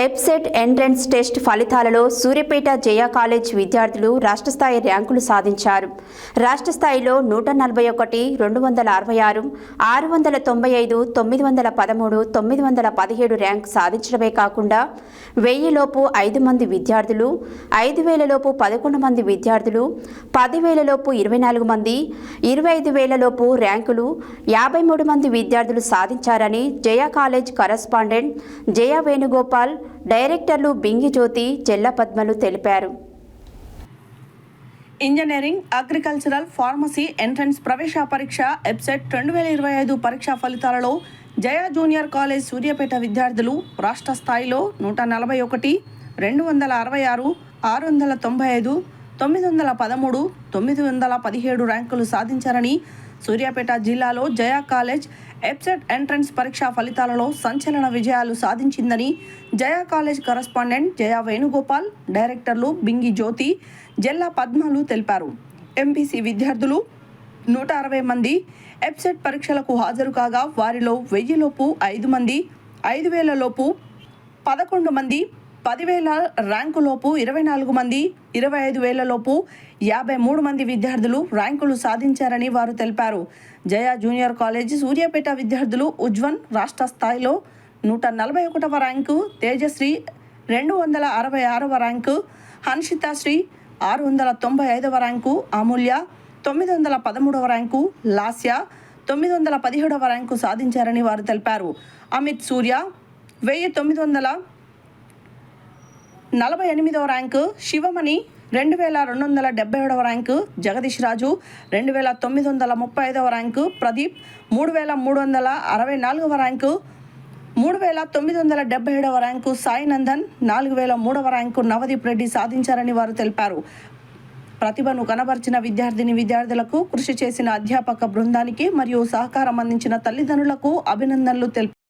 ఎబ్సెట్ entrance test ఫలితాలలో సూర్యాపేట జయ college విద్యార్థులు రాష్ట్ర స్థాయి ర్యాంకులు సాధించారు. రాష్ట్ర స్థాయిలో 141, 266, 695, 913, 917 ర్యాంకు సాధించడమే కాకుండా 1000 లోపు 5 మంది విద్యార్థులు, 5000 లోపు 11 మంది విద్యార్థులు, 10,000 లోపు 24 మంది, 25,000 లోపు ర్యాంకులు 53 మంది విద్యార్థులు సాధించారని జయ కాలేజ్ కరస్పాండెంట్ జయ వేణుగోపాల్, డైరెక్టర్లు బింగి జ్యోతి, చెల్ల పద్మలు తెలిపారు. ఇంజనీరింగ్, అగ్రికల్చరల్, ఫార్మసీ ఎంట్రన్స్ ప్రవేశ పరీక్ష ఎబ్సెట్ 2025 పరీక్షా ఫలితాలలో జయ జూనియర్ కాలేజ్ సూర్యాపేట విద్యార్థులు రాష్ట్ర స్థాయిలో 141, 266, 695, 913, 917 ర్యాంకులు సాధించారని, సూర్యాపేట జిల్లాలో జయ కాలేజ్ ఎబ్సెట్ ఎంట్రన్స్ పరీక్షా ఫలితాలలో సంచలన విజయాలు సాధించిందని జయ కాలేజ్ కరస్పాండెంట్ జయ వేణుగోపాల్, డైరెక్టర్లు బింగి జ్యోతి, జెల్లా పద్మలు తెలిపారు. ఎంపీసీ విద్యార్థులు 160 మంది ఎబ్సెట్ పరీక్షలకు హాజరు కాగా వారిలో 1000 లోపు 5 మంది, 5000 లోపు 11 మంది, 10,000 ర్యాంకు లోపు 24 మంది, 25,000 లోపు 53 మంది విద్యార్థులు ర్యాంకులు సాధించారని వారు తెలిపారు. జయ జూనియర్ కాలేజీ సూర్యాపేట విద్యార్థులు ఉజ్వన్ రాష్ట్ర స్థాయిలో 141వ ర్యాంకు, తేజశ్రీ 266వ ర్యాంకు, హన్షితాశ్రీ 695వ ర్యాంకు, అమూల్య 913వ ర్యాంకు, లాస్య 917వ ర్యాంకు సాధించారని వారు తెలిపారు. అమిత్ సూర్య 1948వ ర్యాంకు, శివమణి 2277వ ర్యాంకు, జగదీష్ రాజు 2935వ ర్యాంకు, ప్రదీప్ 3364వ ర్యాంకు, 3977వ ర్యాంకు, సాయి నందన్ 4003వ ర్యాంకు, నవదీప్ రెడ్డి సాధించారని వారు తెలిపారు. ప్రతిభను కనబర్చిన విద్యార్థులకు, కృషి చేసిన అధ్యాపక బృందానికి మరియు సహకారం అందించిన తల్లిదండ్రులకు అభినందనలు తెలిపారు.